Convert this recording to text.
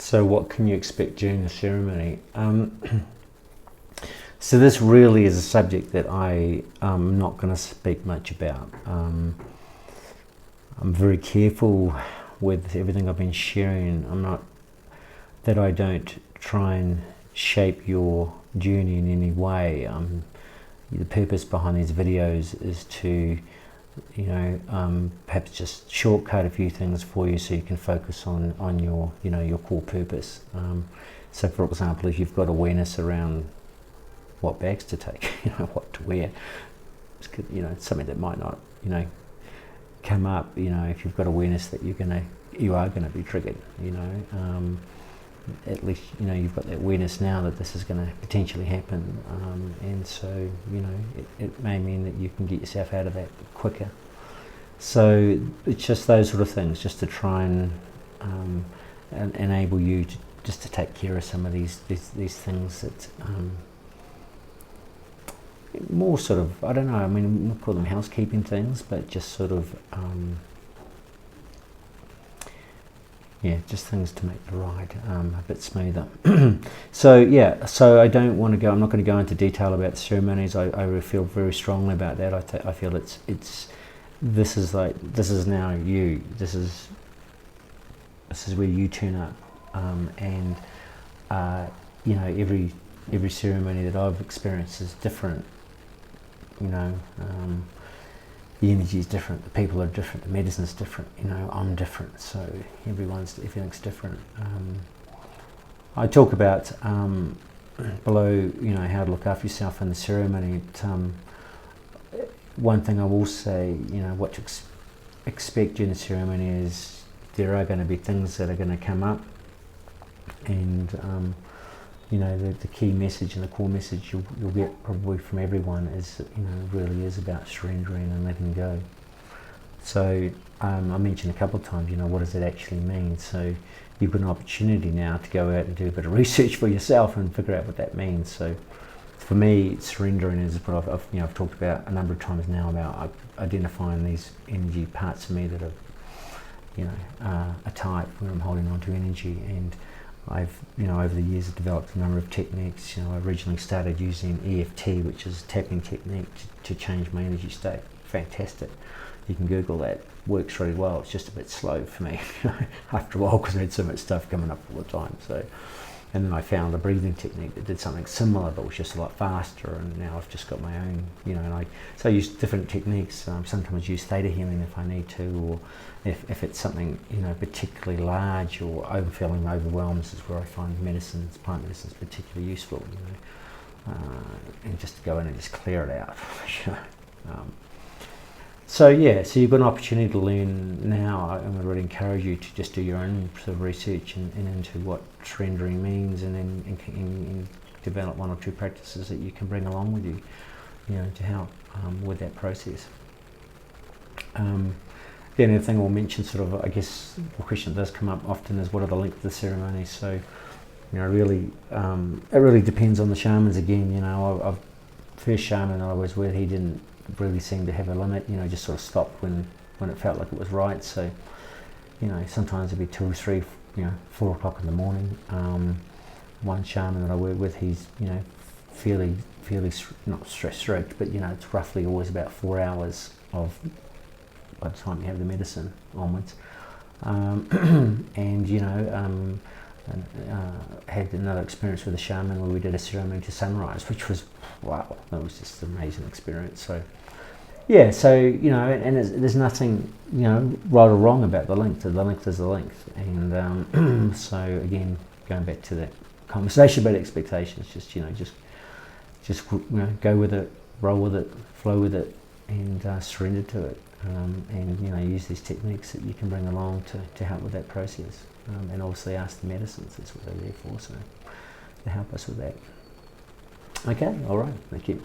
So what can you expect during the ceremony? So this really is a subject that I'm not going to speak much about. I'm very careful with everything I've been sharing. I don't try and shape your journey in any way. The purpose behind these videos is to, perhaps just shortcut a few things for you so you can focus on your, your core purpose. So for example, if you've got awareness around what bags to take, what to wear, it's something that might not, come up, if you've got awareness that you are gonna be triggered, at least you've got that awareness now that this is going to potentially happen, and so it may mean that you can get yourself out of that quicker. So it's just those sort of things, just to try and enable you to take care of some of these things that more sort of, I don't know, I mean, we'll call them housekeeping things, but just sort of just things to make the ride a bit smoother. So I'm not going to go into detail about the ceremonies. I feel very strongly about that. I feel this is now you. This is where you turn up, and every ceremony that I've experienced is different. The energy is different, the people are different, the medicine is different, I'm different, so everything's different. I talk about below, how to look after yourself in the ceremony. One thing I will say, what to expect during the ceremony is there are going to be things that are going to come up, and the key message and the core message you'll get probably from everyone is, really is about surrendering and letting go. So I mentioned a couple of times, what does it actually mean? So you've got an opportunity now to go out and do a bit of research for yourself and figure out what that means. So for me, surrendering is what I've talked about a number of times now, about identifying these energy parts of me that are a type where I'm holding on to energy. And I've, over the years, developed a number of techniques. I originally started using EFT, which is a tapping technique to change my energy state. Fantastic. You can Google that. Works really well. It's just a bit slow for me after a while, because I had so much stuff coming up all the time. And then I found a breathing technique that did something similar, but was just a lot faster. And now I've just got my own, so I use different techniques. Sometimes use theta healing if I need to, or if it's something particularly large or feeling overwhelmed. This is where I find plant medicines particularly useful. And just to go in and just clear it out. So you've got an opportunity to learn now. I would really encourage you to just do your own sort of research and into what surrendering means, and then develop one or two practices that you can bring along with you, to help with that process. The only thing I'll mention, sort of, I guess, the question that does come up often is, what are the length of the ceremony? So, really, it really depends on the shamans again. First shaman I was with, he didn't really seem to have a limit, just sort of stopped when it felt like it was right. So, sometimes it'd be 2 or 3, 4 o'clock in the morning. One shaman that I work with, he's, fairly not stress-strict, but, it's roughly always about 4 hours of, by the time you have the medicine onwards. Had another experience with a shaman where we did a ceremony to sunrise, which was, wow, that was just an amazing experience. So and there's nothing right or wrong about the length. The length is the length. And so again, going back to that conversation about expectations, just go with it, roll with it, flow with it, and surrender to it. And use these techniques that you can bring along to help with that process. And obviously ask the medicines, that's what they're there for, so to help us with that. Okay, all right, thank you.